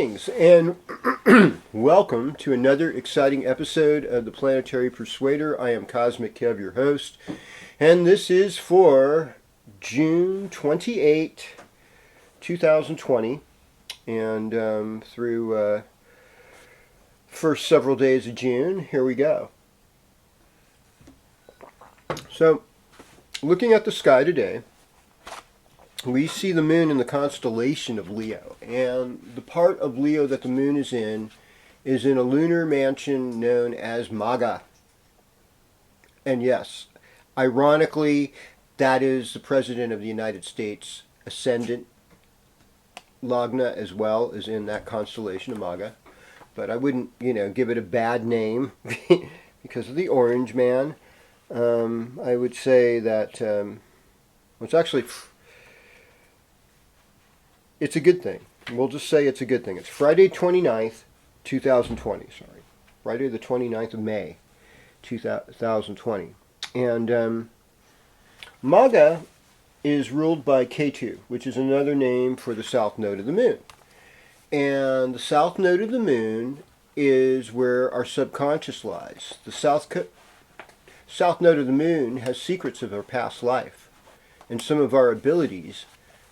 Greetings and welcome to another exciting episode of the Planetary Persuader. I am Cosmic Kev, your host, and this is for June 28, 2020, and through first several days of June. Here we go. So, looking at the sky today, we see the moon in the constellation of Leo, and the part of Leo that the moon is in a lunar mansion known as Maga. And yes, ironically, that is the President of the United States ascendant. Lagna as well is in that constellation of Maga, but I wouldn't, give it a bad name because of the orange man. I would say that it's actually... it's a good thing. We'll just say it's a good thing. It's Friday 29th, 2020. Sorry. Friday the 29th of May, 2020. And Maga is ruled by Ketu, which is another name for the south node of the moon. And the south node of the moon is where our subconscious lies. The south node of the moon has secrets of our past life and some of our abilities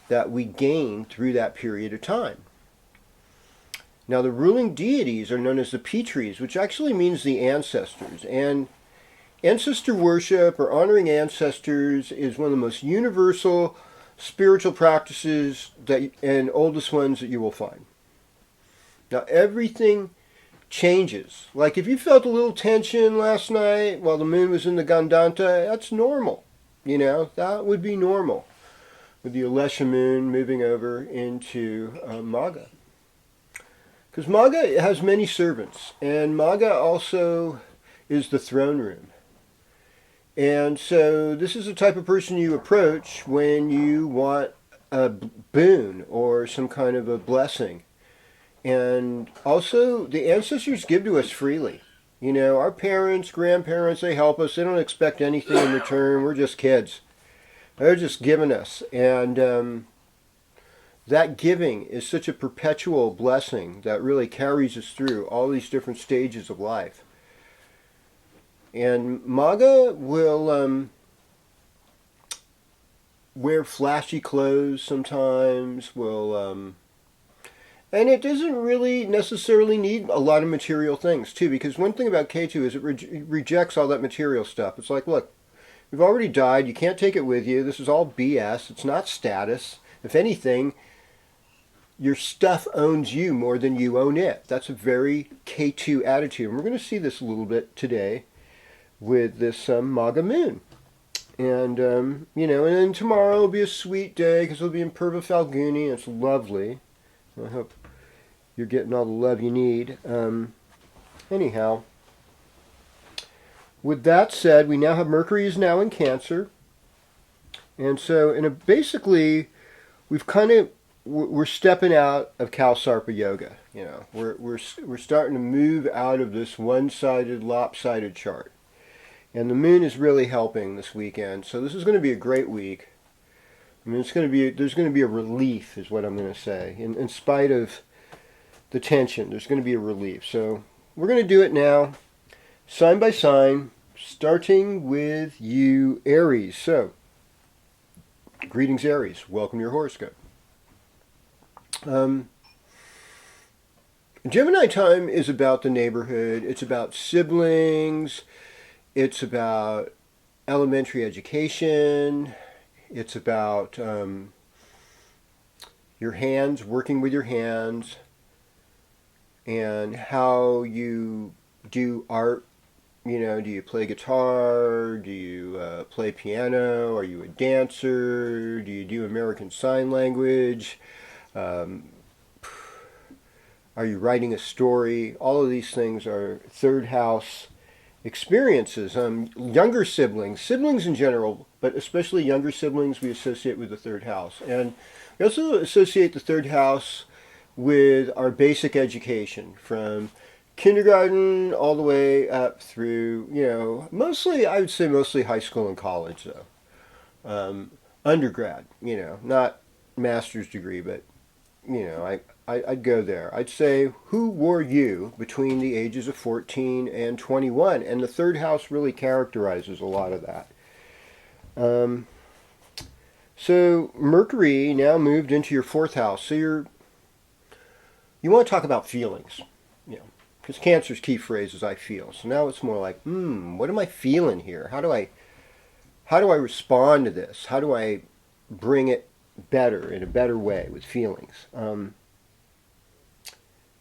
that we gained through that period of time. Now, the ruling deities are known as the Pitris, which actually means the ancestors. And ancestor worship or honoring ancestors is one of the most universal spiritual practices and oldest ones that you will find. Now, everything changes. Like if you felt a little tension last night while the moon was in the Gandanta, that's normal. That would be normal, with the Alesha moon moving over into Maga. Because Maga has many servants, and Maga also is the throne room. And so this is the type of person you approach when you want a boon or some kind of a blessing. And also, the ancestors give to us freely. Our parents, grandparents, they help us. They don't expect anything in return. We're just kids. They're just giving us, and that giving is such a perpetual blessing that really carries us through all these different stages of life. And Maga will wear flashy clothes sometimes, and it doesn't really necessarily need a lot of material things, too, because one thing about Ketu is it rejects all that material stuff. It's like, look, you've already died. You can't take it with you. This is all BS. It's not status. If anything, your stuff owns you more than you own it. That's a very K2 attitude. And we're going to see this a little bit today with this Maga moon. And, and then tomorrow will be a sweet day because it'll be in Purva Falguni. It's lovely. I hope you're getting all the love you need. Anyhow, with that said, we now have Mercury is now in Cancer. And so, basically, we're stepping out of Kalsarpa Yoga. We're starting to move out of this one-sided, lopsided chart. And the moon is really helping this weekend. So this is going to be a great week. There's going to be a relief, is what I'm going to say. In spite of the tension, there's going to be a relief. So we're going to do it now, sign by sign, starting with you, Aries. So, greetings, Aries. Welcome to your horoscope. Gemini time is about the neighborhood. It's about siblings. It's about elementary education. It's about your hands, working with your hands, and how you do art. Do you play guitar? Do you play piano? Are you a dancer? Do you do American Sign Language? Are you writing a story? All of these things are third house experiences. Younger siblings in general, but especially younger siblings, we associate with the third house. And we also associate the third house with our basic education, from kindergarten all the way up through, I would say mostly high school and college, though. Undergrad, not master's degree, but, I'd go there. I'd say, who were you between the ages of 14 and 21? And the third house really characterizes a lot of that. So Mercury now moved into your fourth house. So you want to talk about feelings, you know, because Cancer's key phrase is "I feel." So now it's more like, what am I feeling here? How do I respond to this? How do I bring it better in a better way with feelings?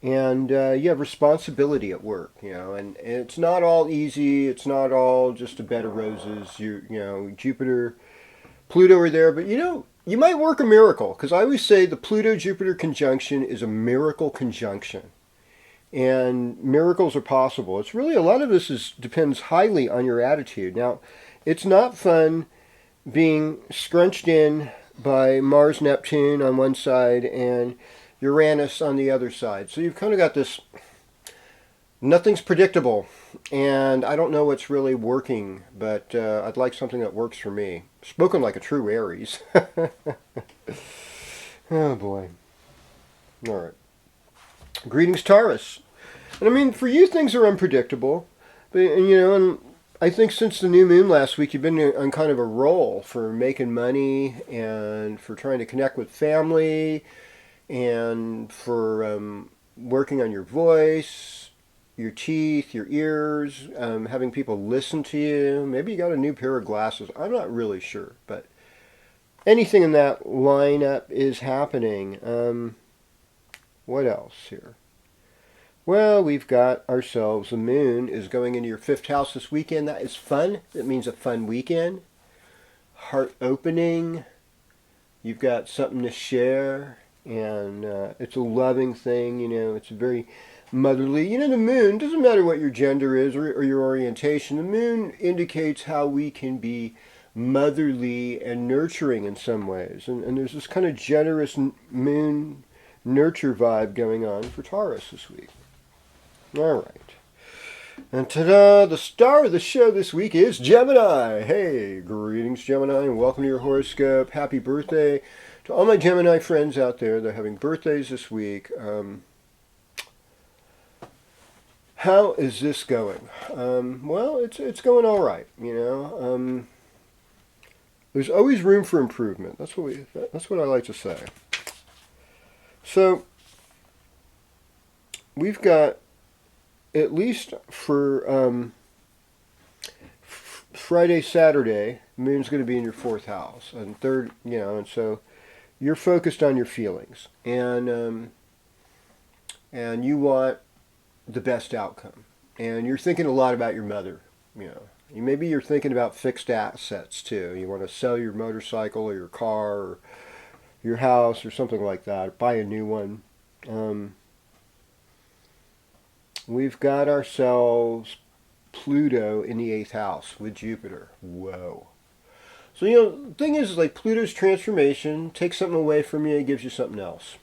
And you have responsibility at work, you know, and it's not all easy. It's not all just a bed of roses. You know, Jupiter, Pluto are there, but you know, you might work a miracle, because I always say the Pluto-Jupiter conjunction is a miracle conjunction, and miracles are possible. It's really, a lot of this depends highly on your attitude. Now, it's not fun being scrunched in by Mars, Neptune on one side and Uranus on the other side. So you've kind of got this, nothing's predictable, and I don't know what's really working, but I'd like something that works for me. Spoken like a true Aries. Oh boy. All right. Greetings, Taurus. And I mean, for you, things are unpredictable, but you know, and I think since the new moon last week, you've been on kind of a roll for making money and for trying to connect with family, and for working on your voice, your teeth, your ears, having people listen to you. Maybe you got a new pair of glasses. I'm not really sure, but anything in that lineup is happening. What else here? Well, we've got ourselves, the moon is going into your fifth house this weekend. That is fun. That means a fun weekend. Heart opening. You've got something to share. And it's a loving thing, you know, it's very motherly. You know, the moon, doesn't matter what your gender is or your orientation, the moon indicates how we can be motherly and nurturing in some ways. And there's this kind of generous moon nurture vibe going on for Taurus this week. All right. And ta-da, the star of the show this week is Gemini. Hey, greetings, Gemini, and welcome to your horoscope. Happy birthday to all my Gemini friends out there. They're having birthdays this week. How is this going? Well, it's going all right. You know, there's always room for improvement. That's what I like to say. So we've got, at least for Friday, Saturday, moon's going to be in your fourth house, and third, you know, and so you're focused on your feelings, and you want the best outcome, and you're thinking a lot about your mother. You know, maybe you're thinking about fixed assets too. You want to sell your motorcycle or your car or your house or something like that. Buy a new one. We've got ourselves Pluto in the 8th house with Jupiter. Whoa. So, you know, the thing is like Pluto's transformation takes something away from you and gives you something else.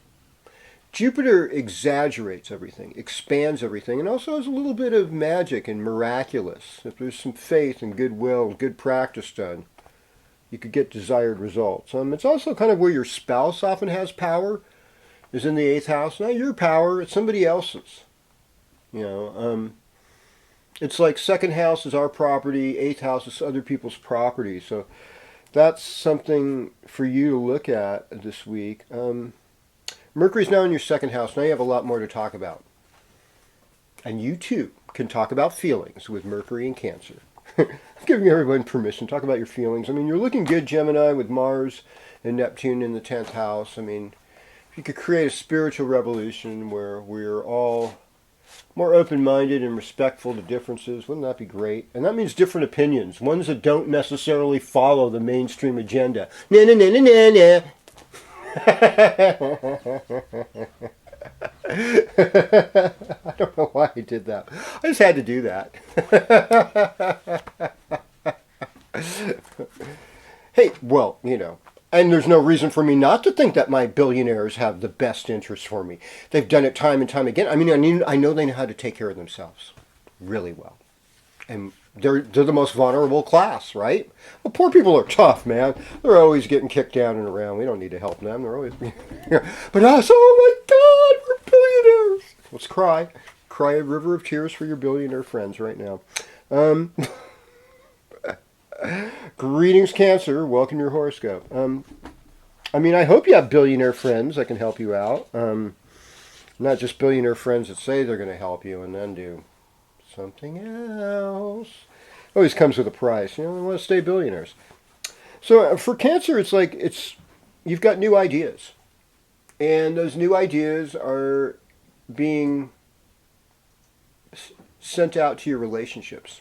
Jupiter exaggerates everything, expands everything, and also has a little bit of magic and miraculous. If there's some faith and goodwill and good practice done, you could get desired results. It's also kind of where your spouse often has power, is in the 8th house. Not your power, it's somebody else's. You know, it's like second house is our property, 8th house is other people's property. So that's something for you to look at this week. Mercury's now in your second house. Now you have a lot more to talk about. And you too can talk about feelings with Mercury and Cancer. I'm giving everyone permission to talk about your feelings. I mean, you're looking good, Gemini, with Mars and Neptune in the 10th house. I mean, if you could create a spiritual revolution where we're all more open-minded and respectful to differences, wouldn't that be great? And that means different opinions, ones that don't necessarily follow the mainstream agenda. Na na na na na na. I don't know why I did that. I just had to do that. Hey, well, you know, and there's no reason for me not to think that my billionaires have the best interest for me. They've done it time and time again. I mean, I know they know how to take care of themselves really well. And they're the most vulnerable class, right? Well, poor people are tough, man. They're always getting kicked down and around. We don't need to help them. They're always... But us, oh my God, Let's cry. Cry a river of tears for your billionaire friends right now. Um, Greetings, Cancer. Welcome to your horoscope. I hope you have billionaire friends that can help you out. Not just billionaire friends that say they're going to help you and then do something else. Always comes with a price. They want to stay billionaires. So for Cancer, you've got new ideas. And those new ideas are being sent out to your relationships.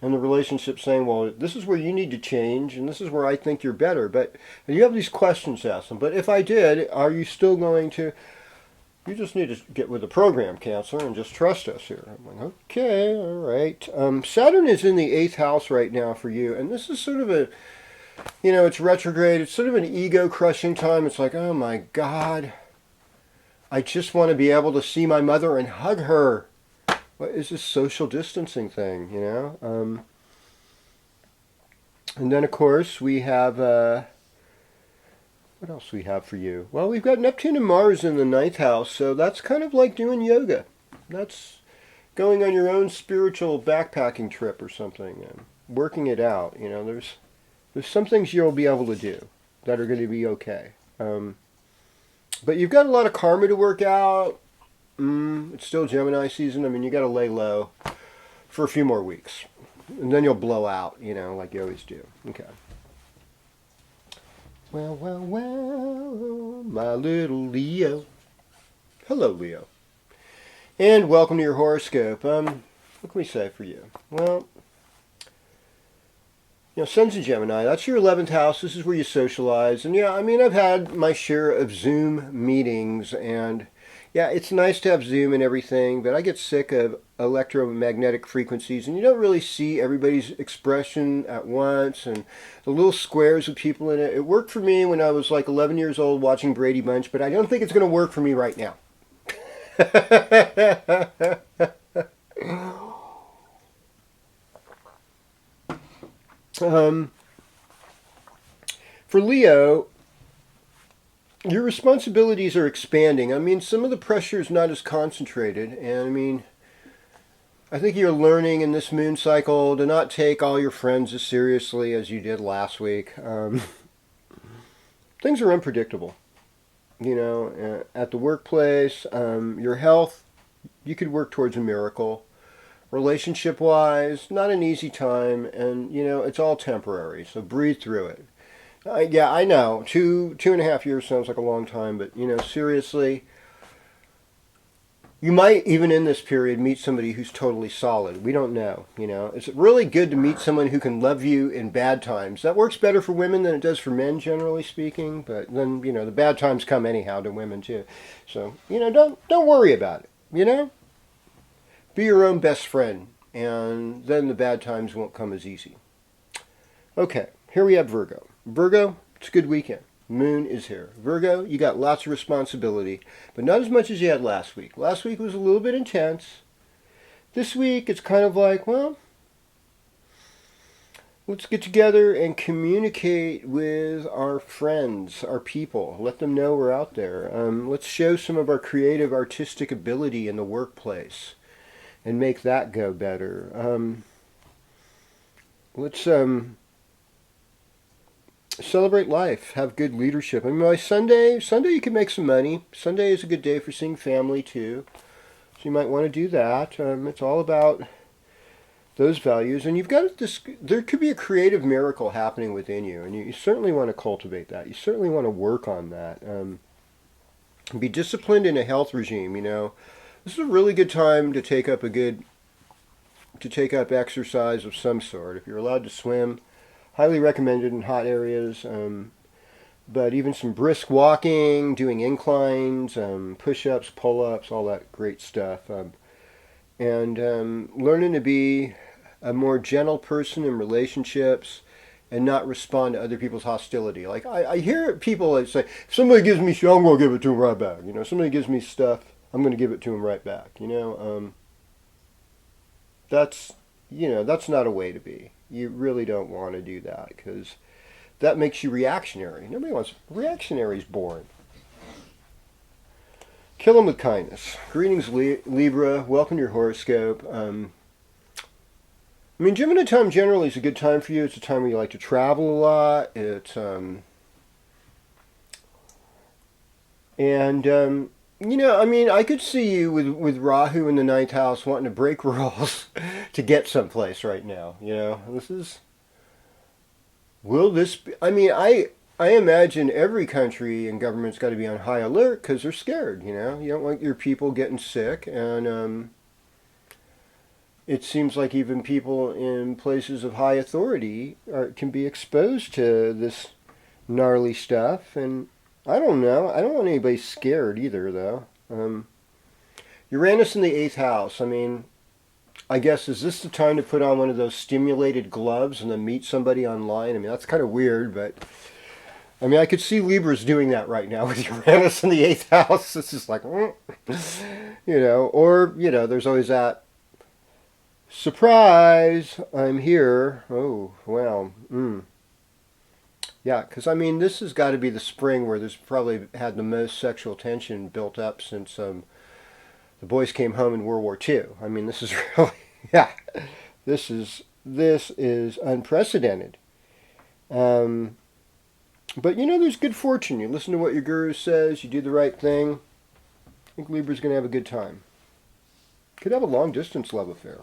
And the relationship saying, well, this is where you need to change, and this is where I think you're better. And you have these questions to ask them. But if I did, are you still going to... You just need to get with the program, Cancer, and just trust us here. I'm like, okay, all right. Saturn is in the 8th house right now for you. And this is sort of it's retrograde. It's sort of an ego-crushing time. It's like, oh my God, I just want to be able to see my mother and hug her. What is this social distancing thing, And then, of course, we have... what else we have for you? Well, we've got Neptune and Mars in the 9th house, so that's kind of like doing yoga. That's going on your own spiritual backpacking trip or something and working it out. There's some things you'll be able to do that are going to be okay. But you've got a lot of karma to work out. It's still Gemini season. You got to lay low for a few more weeks. And then you'll blow out, like you always do. Okay. Well, my little Leo. Hello, Leo. And welcome to your horoscope. What can we say for you? Well, Sun's in Gemini. That's your 11th house. This is where you socialize. And I've had my share of Zoom meetings. And yeah, it's nice to have Zoom and everything. But I get sick of electromagnetic frequencies. And you don't really see everybody's expression at once. And the little squares with people in it. It worked for me when I was like 11 years old watching Brady Bunch. But I don't think it's going to work for me right now. For Leo, your responsibilities are expanding. Some of the pressure is not as concentrated. And I think you're learning in this moon cycle to not take all your friends as seriously as you did last week. Things are unpredictable. At the workplace, your health, you could work towards a miracle. Relationship-wise, not an easy time, and, it's all temporary, so breathe through it. Yeah, I know, 2.5 years sounds like a long time, but, seriously, you might, even in this period, meet somebody who's totally solid. We don't know, It's really good to meet someone who can love you in bad times. That works better for women than it does for men, generally speaking, but then, the bad times come anyhow to women, too. So, don't worry about it, Be your own best friend, and then the bad times won't come as easy. Okay, here we have Virgo. Virgo, it's a good weekend. Moon is here. Virgo, you got lots of responsibility, but not as much as you had last week. Last week was a little bit intense. This week, it's kind of like, well, let's get together and communicate with our friends, our people. Let them know we're out there. Let's show some of our creative, artistic ability in the workplace and make that go better. Let's celebrate life, have good leadership. By Sunday you can make some money. Sunday is a good day for seeing family too. So you might want to do that. It's all about those values. And you've got this, there could be a creative miracle happening within you. And you certainly want to cultivate that. You certainly want to work on that. Be disciplined in a health regime, This is a really good time to take up exercise of some sort. If you're allowed to swim, highly recommended in hot areas. But even some brisk walking, doing inclines, push-ups, pull-ups, all that great stuff. And learning to be a more gentle person in relationships and not respond to other people's hostility. Like, I hear people that say, if somebody gives me shit, I'm going to give it to them right back. Somebody gives me stuff, I'm going to give it to them right back. That's not a way to be. You really don't want to do that because that makes you reactionary. Nobody wants reactionary is boring. Kill them with kindness. Greetings, Libra. Welcome to your horoscope. Gemini time generally is a good time for you. It's a time where you like to travel a lot. It's I could see you with Rahu in the ninth house wanting to break rules to get someplace right now. Will this be, I imagine every country and government's got to be on high alert because they're scared, you don't want your people getting sick, and it seems like even people in places of high authority can be exposed to this gnarly stuff, and I don't know. I don't want anybody scared either, though. Uranus in the 8th house. I guess, is this the time to put on one of those stimulated gloves and then meet somebody online? That's kind of weird, but I could see Libras doing that right now with Uranus in the 8th house. It's just like, there's always that surprise, I'm here. Oh, well, Yeah, because this has got to be the spring where there's probably had the most sexual tension built up since the boys came home in World War II. This is really, yeah, this is unprecedented. But there's good fortune. You listen to what your guru says, you do the right thing. I think Libra's going to have a good time. Could have a long distance love affair.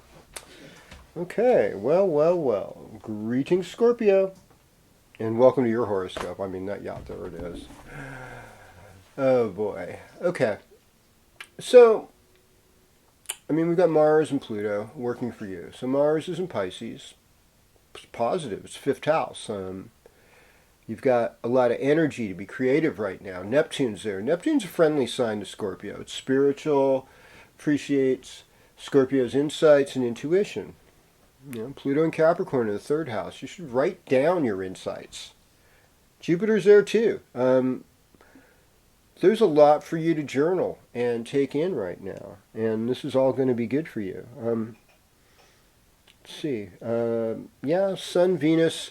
Okay, well. Greetings, Scorpio. And welcome to your horoscope. There it is. Oh boy. Okay. So, we've got Mars and Pluto working for you. So Mars is in Pisces. It's positive. It's 5th house. You've got a lot of energy to be creative right now. Neptune's there. Neptune's a friendly sign to Scorpio. It's spiritual, appreciates Scorpio's insights and intuition. Pluto and Capricorn in the 3rd house. You should write down your insights. Jupiter's there too. There's a lot for you to journal and take in right now. And this is all going to be good for you. Let's see. Sun, Venus,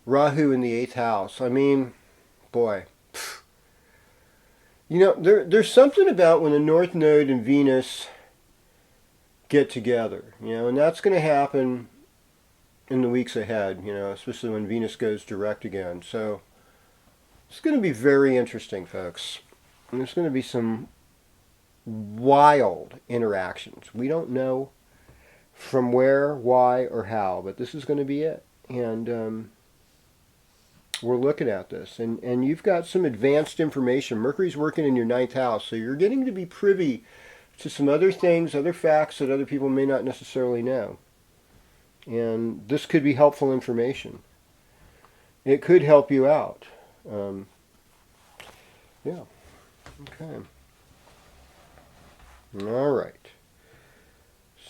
Rahu in the 8th house. Boy. There's something about when the North Node and Venus get together, and that's going to happen in the weeks ahead, especially when Venus goes direct again. So it's going to be very interesting, folks. And there's going to be some wild interactions. We don't know from where, why, or how, but this is going to be it. And we're looking at this. And you've got some advanced information. Mercury's working in your 9th house, so you're getting to be privy to some other things, other facts that other people may not necessarily know. And this could be helpful information. It could help you out. Yeah. Okay. All right.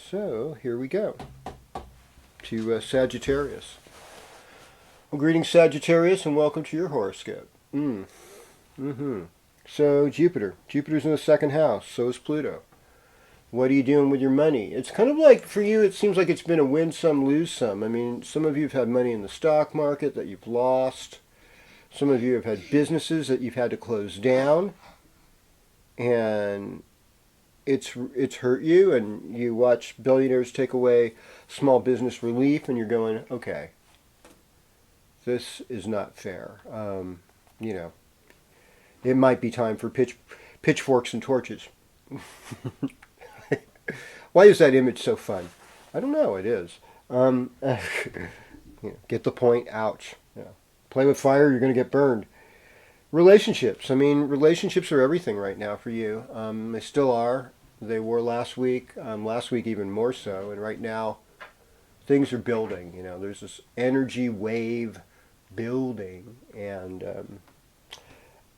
So, here we go. To Sagittarius. Well, greetings, Sagittarius, and welcome to your horoscope. So, Jupiter's in the 2nd house. So is Pluto. What are you doing with your money? It's kind of like, for you, it seems like it's been a win some, lose some. Some of you have had money in the stock market that you've lost. Some of you have had businesses that you've had to close down. And it's hurt you, and you watch billionaires take away small business relief, and you're going, okay, this is not fair. It might be time for pitchforks and torches. Why is that image so fun? I don't know. It is. Get the point. Ouch. Play with fire, you're going to get burned. Relationships. Relationships are everything right now for you. They still are. They were last week. Last week even more so. And right now, things are building. There's this energy wave building. And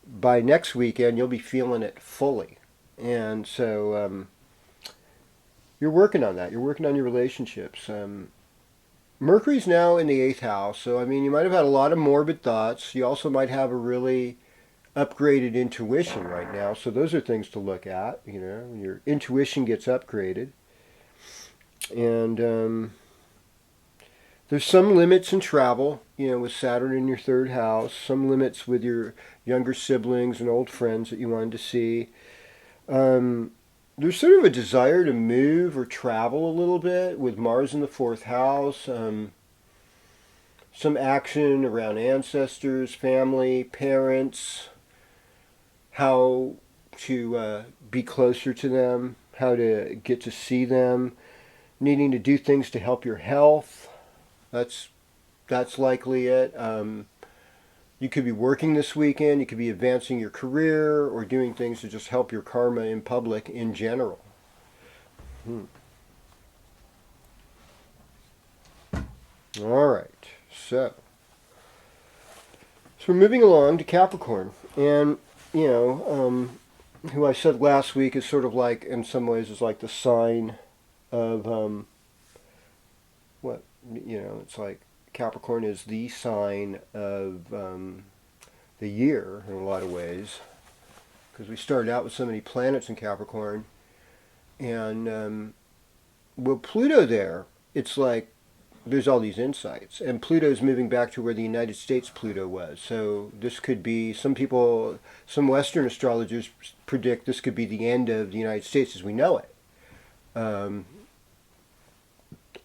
by next weekend, you'll be feeling it fully. And so you're working on that. You're working on your relationships. Mercury's now in the 8th house, so you might have had a lot of morbid thoughts. You also might have a really upgraded intuition right now, so those are things to look at. Your intuition gets upgraded. And there's some limits in travel, with Saturn in your 3rd house, some limits with your younger siblings and old friends that you wanted to see. There's sort of a desire to move or travel a little bit with Mars in the fourth house. Some action around ancestors, family, parents, how to be closer to them, how to get to see them, needing to do things to help your health. That's likely it. You could be working this weekend, you could be advancing your career, or doing things to just help your karma in public in general. All right, so we're moving along to Capricorn, and who I said last week is sort of like, in some ways, is like the sign of what it's like. Capricorn is the sign of the year in a lot of ways, because we started out with so many planets in Capricorn, and Pluto there, it's like there's all these insights, and Pluto's moving back to where the United States Pluto was. So this could be, some Western astrologers predict this could be the end of the United States as we know it.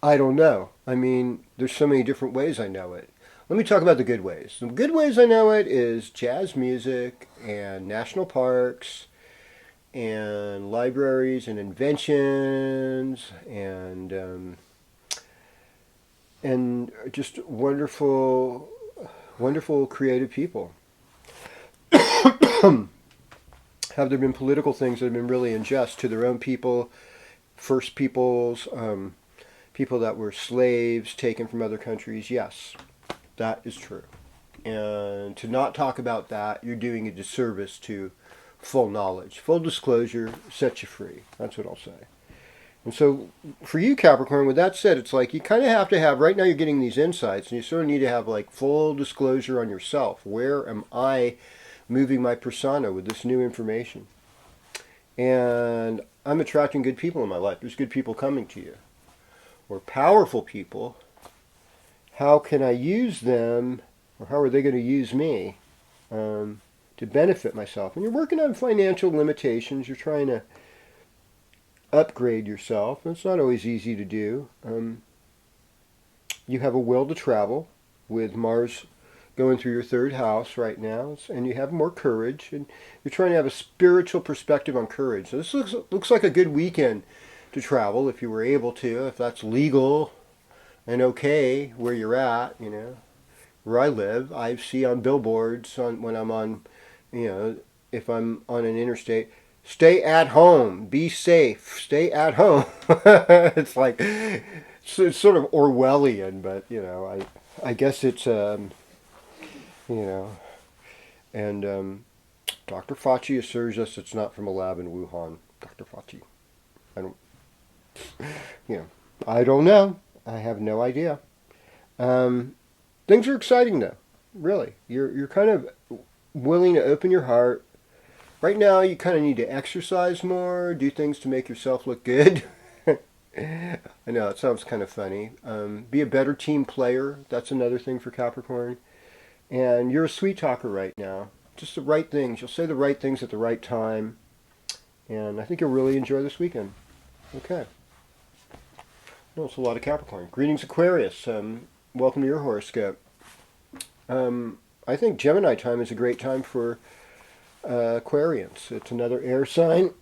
I don't know. I mean, there's so many different ways I know it. Let me talk about the good ways. The good ways I know it is jazz music and national parks and libraries and inventions and just wonderful, wonderful creative people. Have there been political things that have been really unjust to their own people, First Peoples, people that were slaves taken from other countries? Yes, that is true. And to not talk about that, you're doing a disservice to full knowledge. Full disclosure sets you free. That's what I'll say. And so for you, Capricorn, with that said, it's like you kind of have to have, right now you're getting these insights, and you sort of need to have like full disclosure on yourself. Where am I moving my persona with this new information? And I'm attracting good people in my life. There's good people coming to you. Or powerful people. How can I use them, or how are they going to use me to benefit myself? And you're working on financial limitations. You're trying to upgrade yourself. It's not always easy to do. You have a will to travel with Mars going through your third house right now, and you have more courage, and you're trying to have a spiritual perspective on courage. So this looks like a good weekend to travel if you were able to, if that's legal and okay where you're at, where I live. I see on billboards when I'm on, if I'm on an interstate, stay at home, be safe, stay at home. It's like, it's sort of Orwellian, but, I guess it's, and Dr. Fauci assures us it's not from a lab in Wuhan. Dr. Fauci. I don't know. I have no idea. Things are exciting though. Really. You're kind of willing to open your heart. Right now you kind of need to exercise more, do things to make yourself look good. I know, it sounds kind of funny. Be a better team player. That's another thing for Capricorn. And you're a sweet talker right now. Just the right things. You'll say the right things at the right time. And I think you'll really enjoy this weekend. Okay. No, it's a lot of Capricorn. Greetings, Aquarius. Welcome to your horoscope. I think Gemini time is a great time for Aquarians. It's another air sign.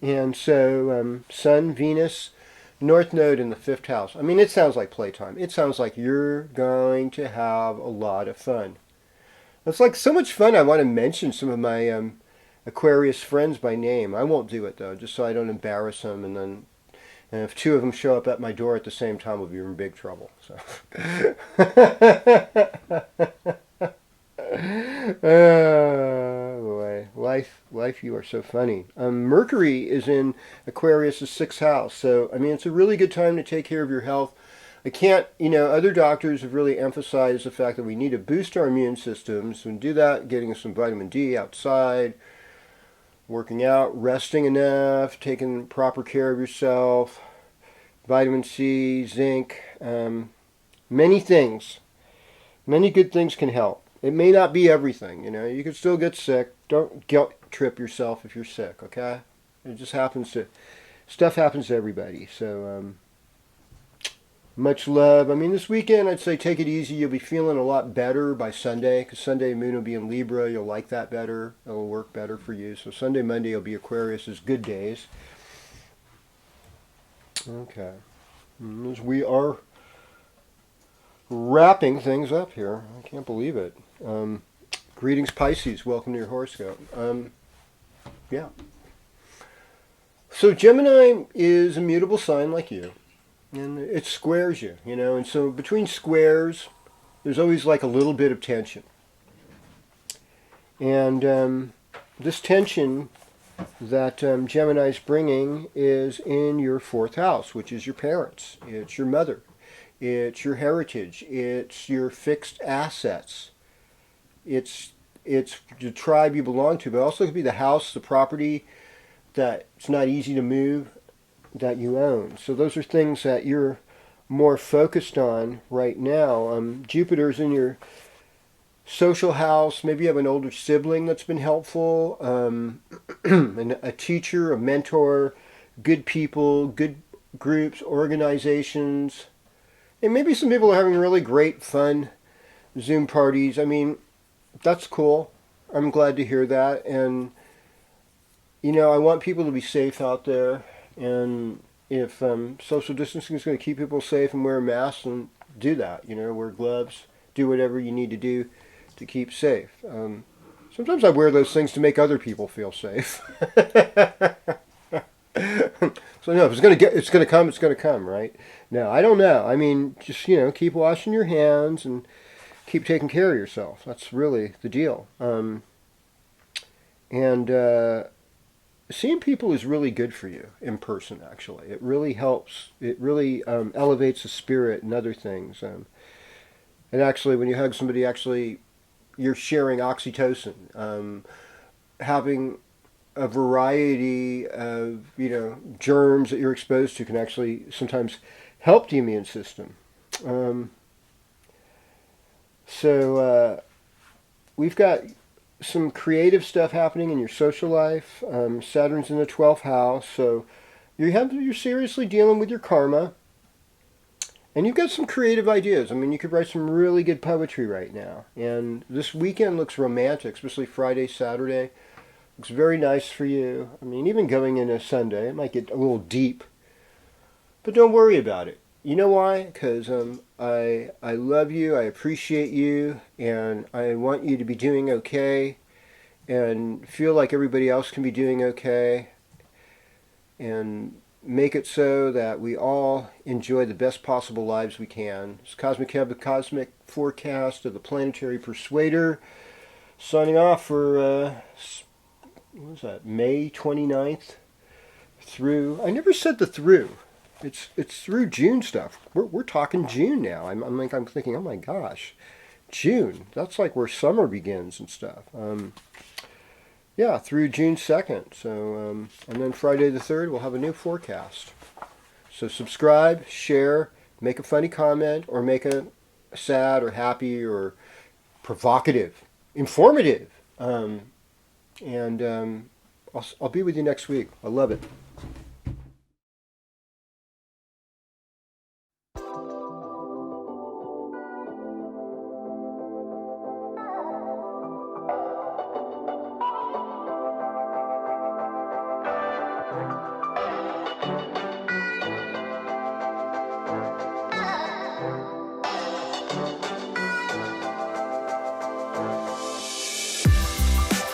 And so Sun, Venus, North Node in the 5th house. I mean, it sounds like playtime. It sounds like you're going to have a lot of fun. It's like so much fun. I want to mention some of my Aquarius friends by name. I won't do it though, just so I don't embarrass them. And if 2 of them show up at my door at the same time, we'll be in big trouble. So. Oh boy, life, you are so funny. Mercury is in Aquarius' 6th house, so I mean it's a really good time to take care of your health. I can't, other doctors have really emphasized the fact that we need to boost our immune systems and do that, getting some vitamin D outside, working out, resting enough, taking proper care of yourself, vitamin C, zinc, many things. Many good things can help. It may not be everything, you can still get sick. Don't guilt trip yourself if you're sick, okay? It just happens to, stuff happens to everybody. So much love. I mean, this weekend I'd say take it easy. You'll be feeling a lot better by Sunday, because Sunday moon will be in Libra. You'll like that better. It'll work better for you. So Sunday, Monday will be Aquarius is good days. Okay. As we are wrapping things up here. I can't believe it. Greetings, Pisces. Welcome to your horoscope. Yeah. So Gemini is a mutable sign like you. And it squares you, you know. And so between squares, there's always like a little bit of tension. And this tension that Gemini's bringing is in your fourth house, which is your parents. It's your mother. It's your heritage. It's your fixed assets. It's the tribe you belong to, but also could be the house, the property that it's not easy to move, that you own. So those are things that you're more focused on right now. Jupiter's in your social house. Maybe you have an older sibling that's been helpful, and a teacher, a mentor, good people, good groups, organizations, and maybe some people are having really great fun Zoom parties. I mean, that's cool. I'm glad to hear that. And you know, I want people to be safe out there. And if social distancing is going to keep people safe and wear masks, then do that. You know, wear gloves, do whatever you need to do to keep safe. Sometimes I wear those things to make other people feel safe. So no, if it's going to come, right? No, I don't know. I mean, just, you know, keep washing your hands and keep taking care of yourself. That's really the deal. Seeing people is really good for you in person, actually. It really helps. It really elevates the spirit and other things. And actually, when you hug somebody, actually, you're sharing oxytocin. Having a variety of, you know, germs that you're exposed to can actually sometimes help the immune system. We've got some creative stuff happening in your social life. Saturn's in the 12th house, so you're seriously dealing with your karma, and you've got some creative ideas. I mean, you could write some really good poetry right now. And this weekend looks romantic, especially Friday, Saturday. Looks very nice for you. I mean, even going into Sunday, it might get a little deep, but don't worry about it. You know why? Because I love you, I appreciate you, and I want you to be doing okay, and feel like everybody else can be doing okay, and make it so that we all enjoy the best possible lives we can. It's Cosmic Kev, the Cosmic Forecast of the Planetary Persuader, signing off for, what was that, May 29th through, I never said the through. It's through June stuff. We're talking June now. I'm thinking, oh my gosh, June. That's like where summer begins and stuff. Yeah, through June 2nd. So and then Friday the 3rd we'll have a new forecast. So subscribe, share, make a funny comment, or make a sad or happy or provocative, informative. I'll be with you next week. I love it.